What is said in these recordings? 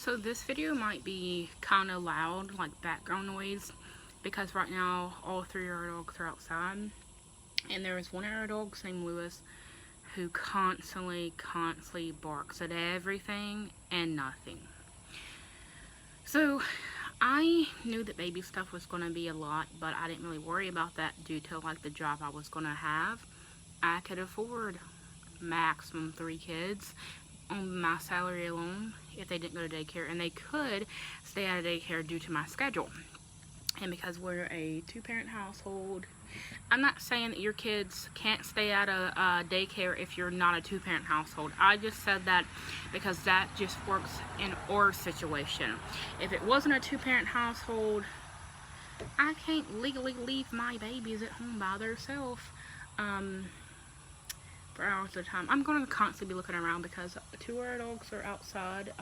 So this video might be kind of loud, like background noise, because right now all three of our dogs are outside. And there is one of our dogs named Lewis who constantly barks at everything and nothing. So I knew that baby stuff was going to be a lot, but I didn't really worry about that due to like the job I was going to have. I could afford maximum 3 kids on my salary alone if they didn't go to daycare, and they could stay out of daycare due to my schedule. And because we're a 2-parent household, I'm not saying that your kids can't stay out of daycare if you're not a 2-parent household. I just said that because that just works in our situation. If it wasn't a 2-parent household, I can't legally leave my babies at home by themselves for hours at a time. I'm going to constantly be looking around because 2 of our dogs are outside.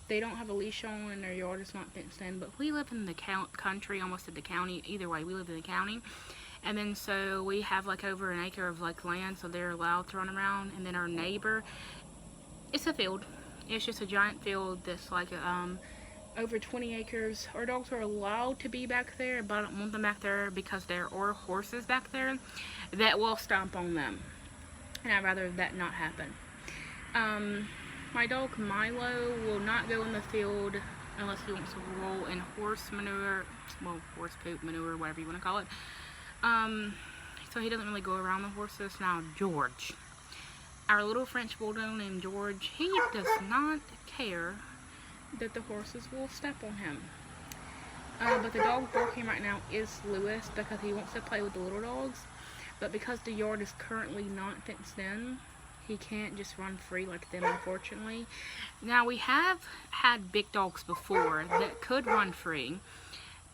They don't have a leash on and their yard is not fenced in, but we live in the country, almost at the county. Either way, we live in the county. And then so we have like over an acre of like land, so they're allowed to run around. And then our neighbor, it's a field. It's just a giant field that's like over 20 acres. Our dogs are allowed to be back there, but I don't want them back there because there are horses back there that will stomp on them. And I'd rather that not happen. My dog Milo will not go in the field unless he wants to roll in horse manure, well, horse poop manure, whatever you want to call it. So he doesn't really go around the horses. Now, George, our little French bulldog named George, he does not care that the horses will step on him. But the dog barking right now is Lewis because he wants to play with the little dogs. But because the yard is currently not fenced in, he can't just run free like them, unfortunately. Now, we have had big dogs before that could run free,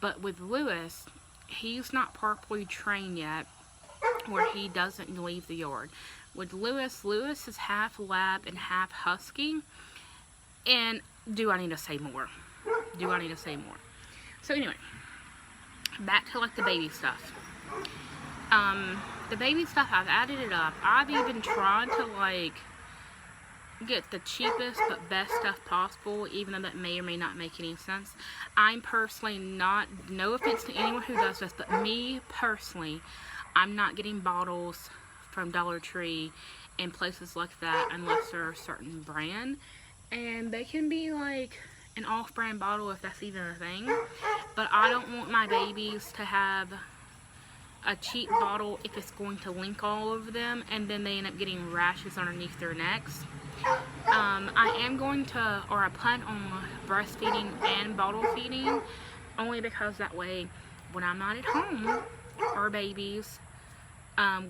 but with Lewis, he's not properly trained yet where he doesn't leave the yard. With Lewis is half lab and half husky, and do I need to say more? So anyway, back to like the baby stuff. The baby stuff, I've added it up. I've even tried to like get the cheapest but best stuff possible, even though that may or may not make any sense. I'm personally not, no offense to anyone who does this, but me personally, I'm not getting bottles from Dollar Tree and places like that unless they're a certain brand. And they can be like an off-brand bottle if that's even a thing. But I don't want my babies to have a cheap bottle if it's going to link all over them and then they end up getting rashes underneath their necks. I am going to, or I plan on breastfeeding and bottle feeding, only because that way when I'm not at home, our babies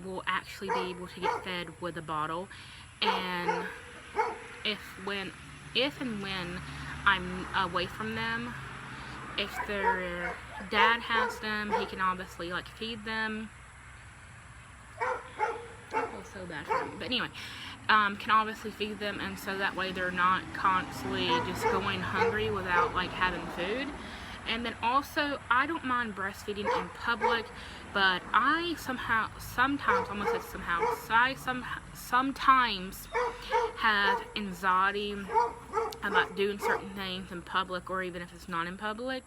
will actually be able to get fed with a bottle. And if and when I'm away from them, if their dad has them, he can obviously like feed them. I feel so bad for them. But anyway, can obviously feed them, and so that way they're not constantly just going hungry without like having food. And then also, I don't mind breastfeeding in public, but I sometimes have anxiety about doing certain things in public, or even if it's not in public.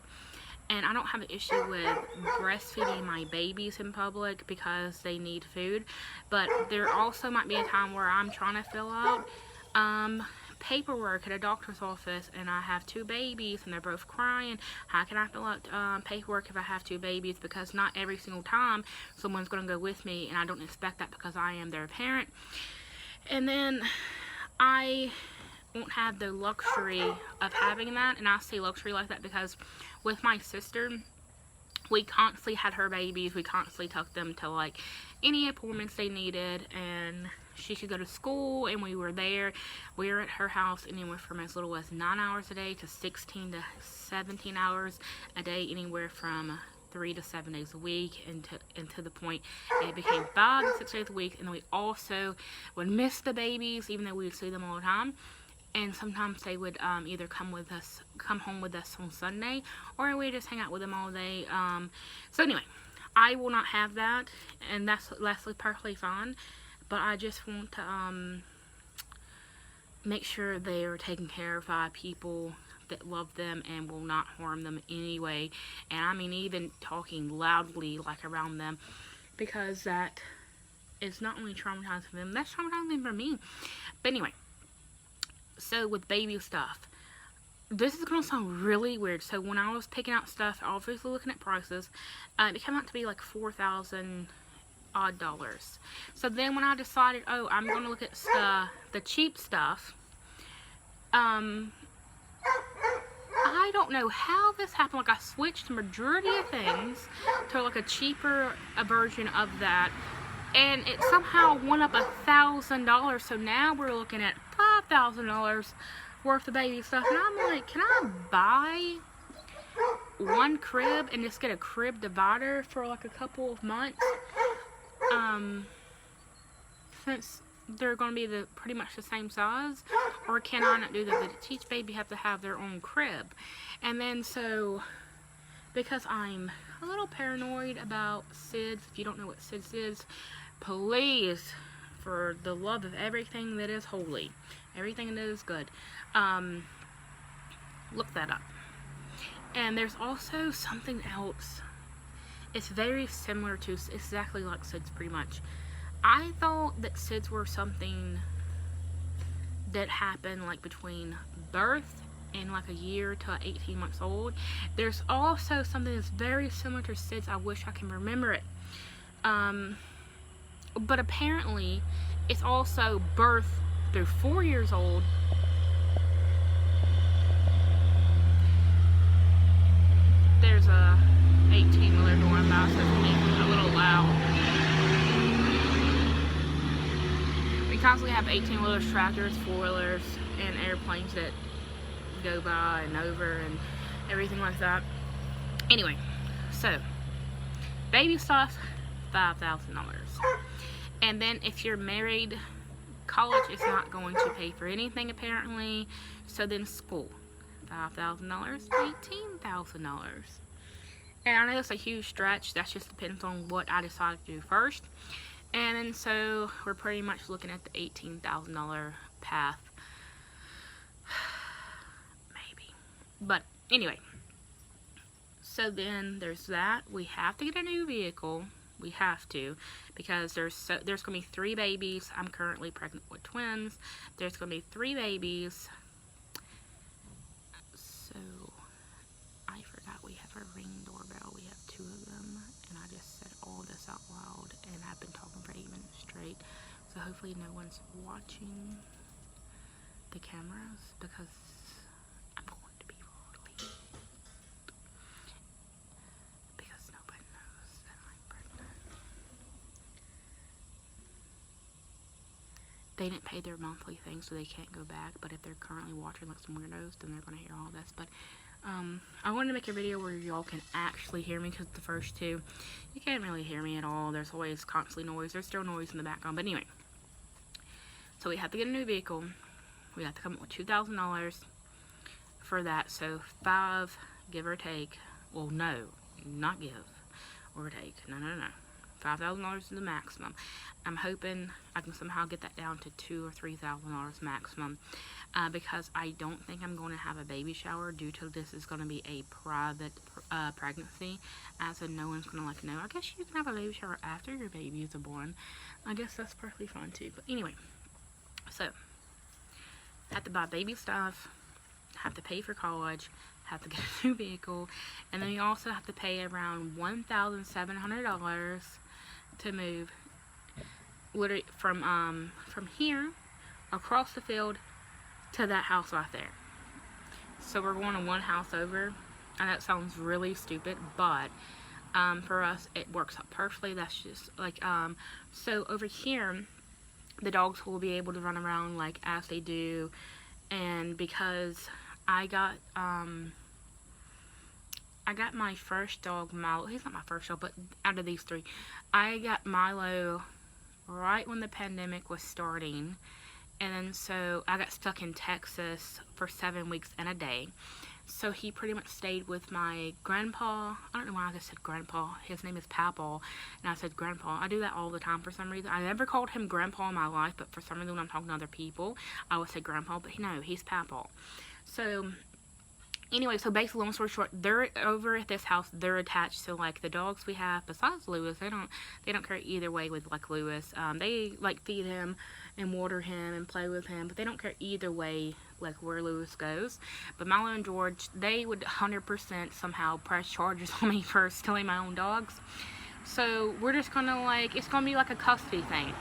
And I don't have an issue with breastfeeding my babies in public because they need food. But there also might be a time where I'm trying to fill out paperwork at a doctor's office and I have 2 babies and they're both crying. How can I fill out paperwork if I have 2 babies? Because not every single time someone's going to go with me, and I don't expect that because I am their parent. And then I won't have the luxury of having that, and I say luxury like that because with my sister, we constantly had her babies. We constantly took them to like any appointments they needed, and she could go to school, and we were there. We were at her house anywhere from as little as 9 hours a day to 16 to 17 hours a day, anywhere from 3 to 7 days a week, and to the point it became 5 to 6 days a week. And then we also would miss the babies, even though we would see them all the time. And sometimes they would either come home with us on Sunday, or we just hang out with them all day. So anyway, I will not have that, and that's perfectly fine. But I just want to make sure they are taken care of by people that love them and will not harm them anyway. And I mean, even talking loudly like around them, because that is not only traumatizing for them, that's traumatizing for me. But anyway, so with baby stuff, this is going to sound really weird. So when I was picking out stuff, obviously looking at prices, it came out to be like $4,000 odd dollars. So then when I decided, oh, I'm going to look at the cheap stuff, I don't know how this happened. Like, I switched the majority of things to like a cheaper version of that, and it somehow went up $1,000. So now we're looking at $5,000 worth of baby stuff, and I'm like, can I buy one crib and just get a crib divider for like a couple of months? Since they're going to be pretty much the same size, or can I not do that? Did each baby have to have their own crib? And then so, because I'm a little paranoid about SIDS, if you don't know what SIDS is, please, for the love of everything that is holy, everything that is good, look that up. And there's also something else. It's very similar to, exactly like SIDS pretty much. I thought that SIDS were something that happened like between birth and like a year to 18 months old. There's also something that's very similar to SIDS. I wish I can remember it. But apparently it's also birth through 4 years old. There's a 18-wheeler going by, so it's making a little loud. We constantly have 18-wheelers, tractors, 4-wheelers, and airplanes that go by and over and everything like that. Anyway, so baby stuff, $5,000. And then if you're married, college is not going to pay for anything apparently. So then school, $5,000, $18,000. And I know it's a huge stretch. That just depends on what I decide to do first. And then so we're pretty much looking at the $18,000 path. Maybe. But anyway. So then there's that. We have to get a new vehicle. We have to. Because there's going to be 3 babies. I'm currently pregnant with twins. There's going to be 3 babies. So I forgot we have a Ring doorbell. We have 2 of them, and I just said all this out loud, and I've been talking for 8 minutes straight. So hopefully no one's watching the cameras, because I'm going to be really, because nobody knows that I'm pregnant. They didn't pay their monthly thing, so they can't go back. But if they're currently watching like some weirdos, then they're going to hear all this. But I wanted to make a video where y'all can actually hear me, because the first 2, you can't really hear me at all. There's always constantly noise. There's still noise in the background. But anyway, so we have to get a new vehicle. We have to come up with $2,000 for that. So 5, give or take. Well, no, not give or take. No. $5,000 is the maximum. I'm hoping I can somehow get that down to $2,000 or $3,000 maximum, because I don't think I'm going to have a baby shower due to this is going to be a private pregnancy. As in, no one's going to know. I guess you can have a baby shower after your babies are born. I guess that's perfectly fine too. But anyway, so have to buy baby stuff, have to pay for college, have to get a new vehicle, and then you also have to pay around $1,700 to move from here across the field to that house right there. So we're going to one house over, and that sounds really stupid, but for us it works out perfectly. That's just like so over here the dogs will be able to run around like as they do, and because I got my first dog, Milo. He's not my first dog, but out of these 3, I got Milo right when the pandemic was starting. And then so I got stuck in Texas for 7 weeks and a day. So he pretty much stayed with my grandpa. I don't know why I just said grandpa. His name is Papaw, and I said grandpa. I do that all the time for some reason. I never called him grandpa in my life, but for some reason when I'm talking to other people, I would say grandpa. But no, he's Papaw. So anyway, so basically, long story short, they're over at this house. They're attached to like the dogs we have. Besides Lewis, they don't care either way with like Lewis. They like feed him and water him and play with him, but they don't care either way like where Lewis goes. But Milo and George, they would 100% somehow press charges on me for stealing my own dogs. So we're just gonna like, it's gonna be like a custody thing.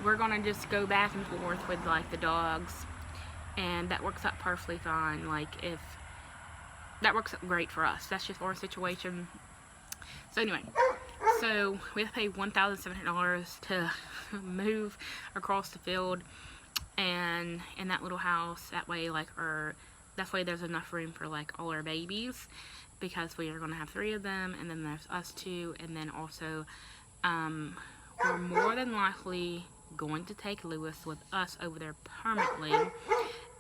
We're gonna just go back and forth with like the dogs, and that works out perfectly fine. Like if that works out great for us. That's just our situation. So anyway, so we have to pay $1,700 to move across the field and in that little house. That way, like that's why there's enough room for like all our babies, because we are going to have 3 of them, and then there's us 2, and then also we're more than likely going to take Lewis with us over there permanently.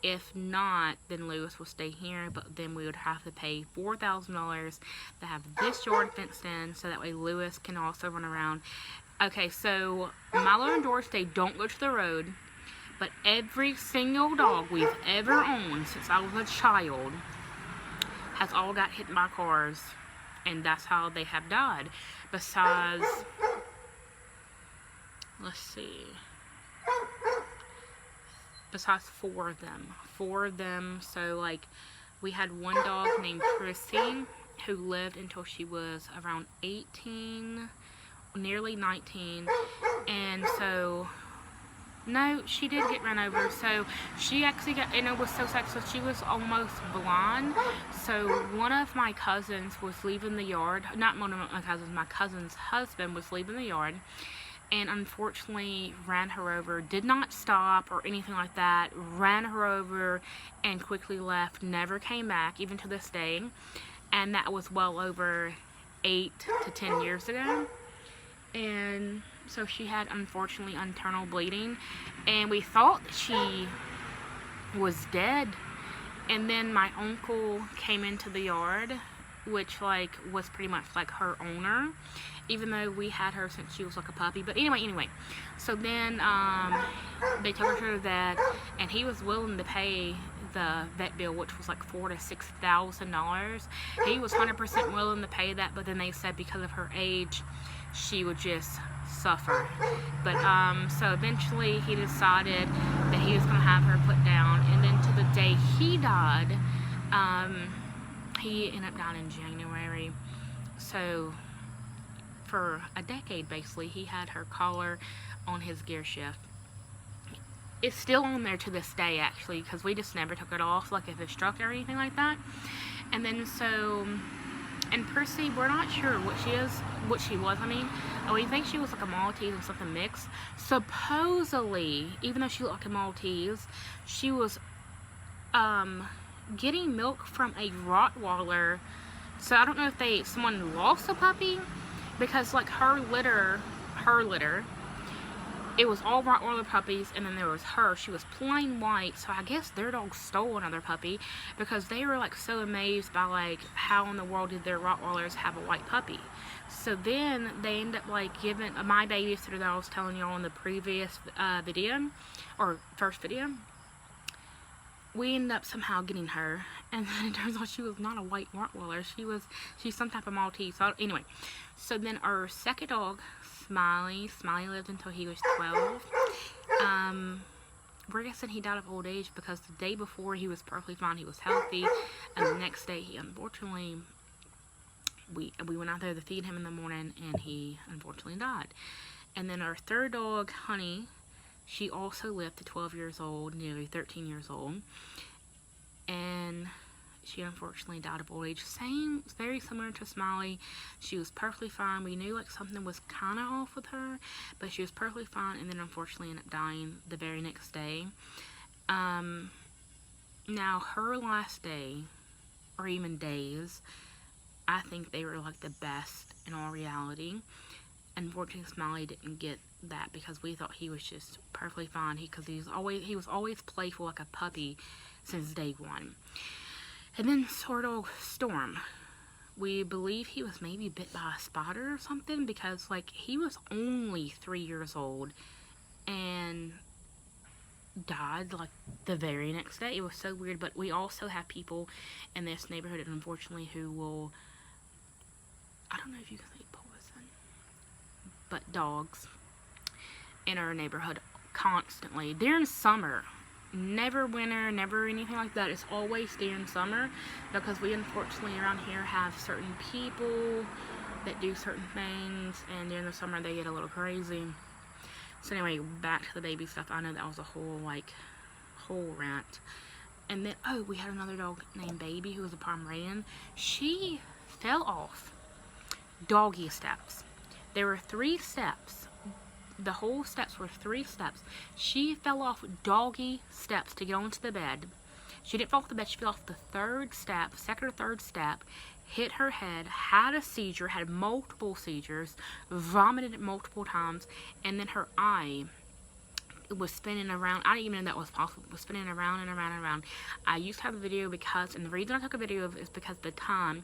If not, then Lewis will stay here, but then we would have to pay $4,000 to have this yard fenced in, so that way Lewis can also run around. Okay, so Milo and George, they don't go to the road, but every single dog we've ever owned since I was a child has all got hit by cars, and that's how they have died. Besides, let's see, besides 4 of them. So like we had one dog named Prissy who lived until she was around 18, nearly 19, and so no, she did get run over. So she actually got, and it was so sad, so she was almost blind. So one of my cousins was leaving the yard, not one of my cousins, my cousin's husband was leaving the yard, and unfortunately ran her over. Did not stop or anything like that, ran her over and quickly left, never came back, even to this day. And that was well over 8 to 10 years ago. And so she had, unfortunately, internal bleeding, and we thought that she was dead. And then my uncle came into the yard, which like was pretty much like her owner, even though we had her since she was like a puppy. But anyway, so then they took her to the vet, and he was willing to pay the vet bill, which was like $4,000 to $6,000. He was 100% willing to pay that, but then they said because of her age, she would just suffer. But so eventually he decided that he was going to have her put down, and then to the day he died, he ended up dying in January. So for a decade, basically, he had her collar on his gear shift. It's still on there to this day, actually, because we just never took it off, like if it struck or anything like that. And then so, and Percy, we're not sure what she was. I mean, we think she was like a Maltese or something mixed. Supposedly, even though she looked like a Maltese, she was getting milk from a Rottweiler. So I don't know if someone lost a puppy, because like her litter, it was all Rottweiler puppies, and then there was her. She was plain white, so I guess their dog stole another puppy, because they were like so amazed by like how in the world did their Rottweilers have a white puppy. So then they end up like giving my babysitter that I was telling y'all in the previous video, or first video, we ended up somehow getting her, and then it turns out she was not a white Rottweiler. She's some type of Maltese. So anyway, so then our second dog, Smiley lived until he was 12. We're guessing he died of old age, because the day before he was perfectly fine, he was healthy, and the next day he unfortunately, we went out there to feed him in the morning, and he unfortunately died. And then our third dog, Honey, she also lived to 12 years old, nearly 13 years old, and she unfortunately died of old age. Very similar to Smiley. She was perfectly fine. We knew like something was kind of off with her, but she was perfectly fine, and then unfortunately ended up dying the very next day. Now her last day, or even days, I think they were like the best in all reality. Unfortunately, Smiley didn't get that, because we thought he was just perfectly fine, because he was always playful like a puppy since day one. And then sort of Storm. We believe he was maybe bit by a spider or something, because like he was only 3 years old and died like the very next day. It was so weird. But we also have people in this neighborhood, unfortunately, who will, I don't know if you can say poison, but dogs in our neighborhood constantly during summer. Never winter, never anything like that. It's always during summer, because we unfortunately around here have certain people that do certain things, and during the summer they get a little crazy. So anyway, back to the baby stuff. I know that was a whole rant. And then, oh, we had another dog named Baby, who was a Pomeranian. She fell off doggy steps. There were 3 steps. The whole steps were 3 steps. She fell off doggy steps to get onto the bed. She didn't fall off the bed. She fell off the 3rd step, 2nd or 3rd step, hit her head, had a seizure, had multiple seizures, vomited multiple times, and then her eye was spinning around. I didn't even know that was possible. It was spinning around and around and around. I used to have a video because, and the reason I took a video of it is because at the time,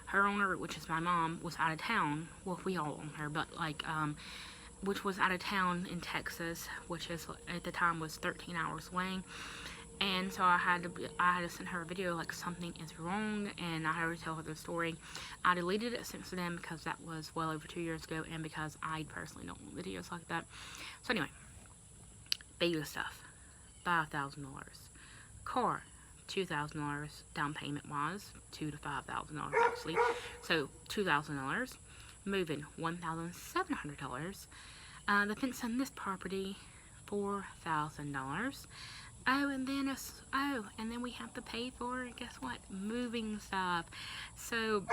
her owner, which is my mom, was out of town. Well, we all own her, but like, which was out of town in Texas, which is at the time was 13 hours away. And so I had to send her a video like something is wrong, and I had to tell her the story. I deleted it since then because that was well over 2 years ago, and because I personally don't want videos like that. So anyway, baby stuff, $5,000. Car, $2,000 down payment wise, $2,000 to $5,000 actually. So $2,000. Moving, $1,700. The fence on this property, $4,000. And then we have to pay for, guess what? Moving stuff. So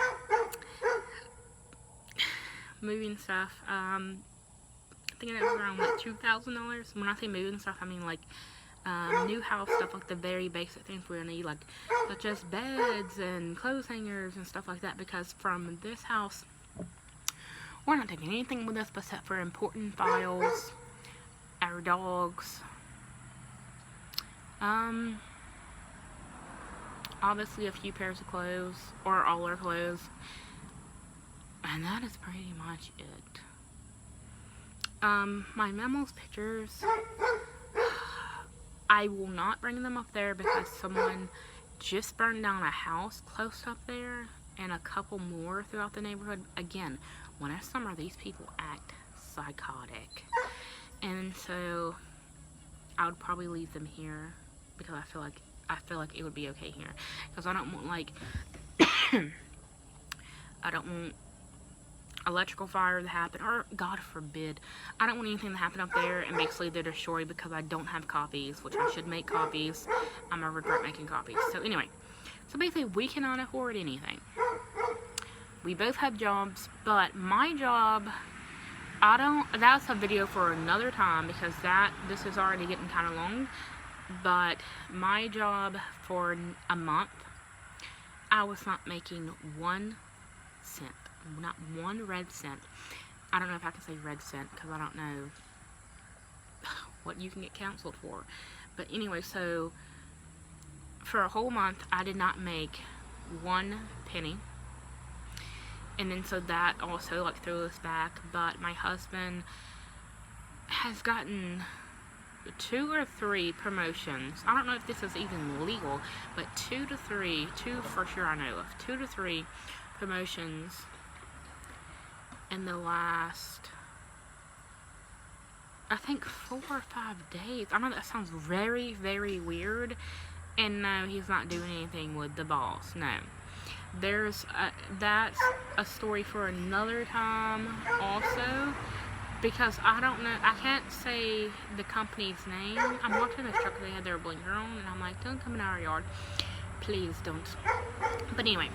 moving stuff. I think it was around like $2,000. When I say moving stuff, I mean like new house stuff, like the very basic things we're gonna need, like such as beds and clothes hangers and stuff like that. Because from this house, we're not taking anything with us except for important files, our dogs, obviously a few pairs of clothes, or all our clothes, and that is pretty much it. My mama's pictures, I will not bring them up there because someone just burned down a house close up there, and a couple more throughout the neighborhood. Again, when it's summer, these people act psychotic. And so I would probably leave them here because I feel like it would be okay here. Because I don't want like I don't want electrical fire to happen, or God forbid, I don't want anything to happen up there and basically they're destroyed because I don't have copies, which I should make copies. I'm gonna regret making copies. So anyway, so basically we cannot afford anything. We both have jobs, but my job, that's a video for another time because this is already getting kind of long. But my job for a month, I was not making 1 cent, not 1 red cent. I don't know if I can say red cent because I don't know what you can get canceled for. But anyway, so for a whole month, I did not make 1 penny. And then so that also like threw us back. But my husband has gotten 2 or 3 promotions. I don't know if this is even legal, but 2 for sure I know of. 2 to 3 promotions in the last, I think 4 or 5 days. I know that sounds very, very weird. And no, he's not doing anything with the boss. No. That's a story for another time also, because I don't know, I can't say the company's name. I'm watching this truck, they had their blinker on, and I'm like, don't come in our yard, please don't. But anyway,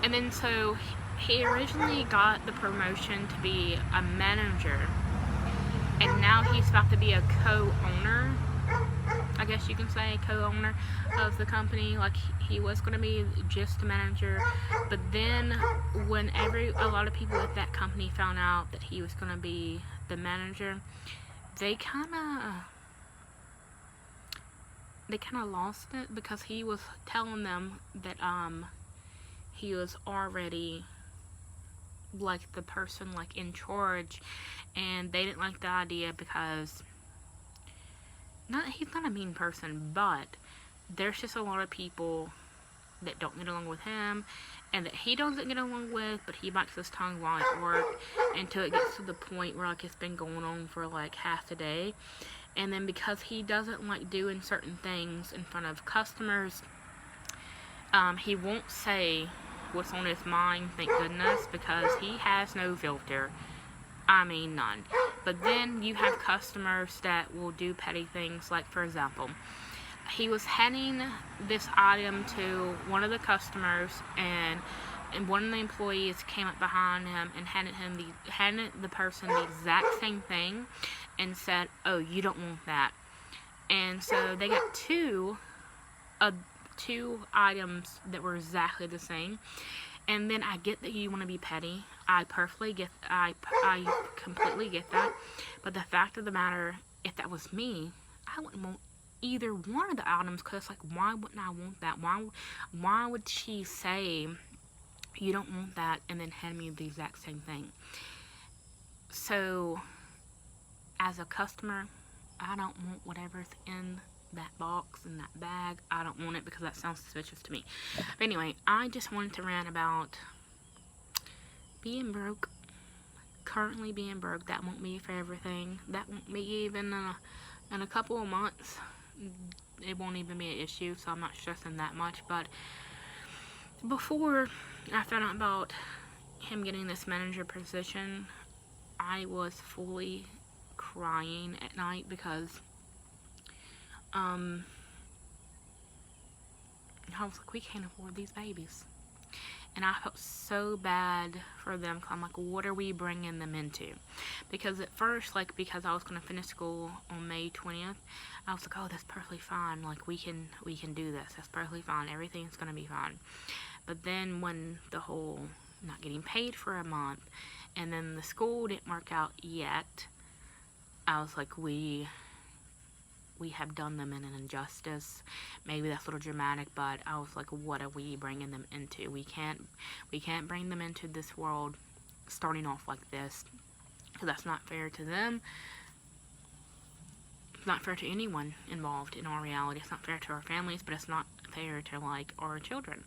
and then so he originally got the promotion to be a manager, and now he's about to be a co-owner, I guess you can say, co-owner of the company. Like he was going to be just a manager, but then when a lot of people at that company found out that he was going to be the manager, they kind of they kind of lost it because he was telling them that he was already like the person like in charge, and they didn't like the idea because he's not a mean person, but there's just a lot of people that don't get along with him and that he doesn't get along with, but he bites his tongue while at work until it gets to the point where like it's been going on for like half a day. And then because he doesn't like doing certain things in front of customers, he won't say what's on his mind, thank goodness, because he has no filter. I mean, none. But then you have customers that will do petty things, like for example, he was handing this item to one of the customers, and one of the employees came up behind him and handed the person the exact same thing and said, "Oh, you don't want that." And so they got two items that were exactly the same. And then I get that you want to be petty. I completely get that. But the fact of the matter, if that was me, I wouldn't want either one of the items, because like, why wouldn't I want that? Why would she say you don't want that and then hand me the exact same thing? So as a customer, I don't want whatever's in that box and that bag. I don't want it because that sounds suspicious to me. But anyway, I just wanted to rant about being broke. Currently being broke. That won't be for everything. That won't be even in a couple of months. It won't even be an issue, so I'm not stressing that much. But before I found out about him getting this manager position, I was fully crying at night because I was like, we can't afford these babies. And I felt so bad for them. I'm like, what are we bringing them into? Because at first, like, because I was going to finish school on May 20th, I was like, oh, that's perfectly fine. Like, we can do this. That's perfectly fine. Everything's going to be fine. But then when the whole not getting paid for a month, and then the school didn't work out yet, I was like, we have done them an injustice. Maybe that's a little dramatic, but I was like, what are we bringing them into? We can't bring them into this world starting off like this, because that's not fair to them. It's not fair to anyone involved in our reality. It's not fair to our families, but it's not fair to like our children.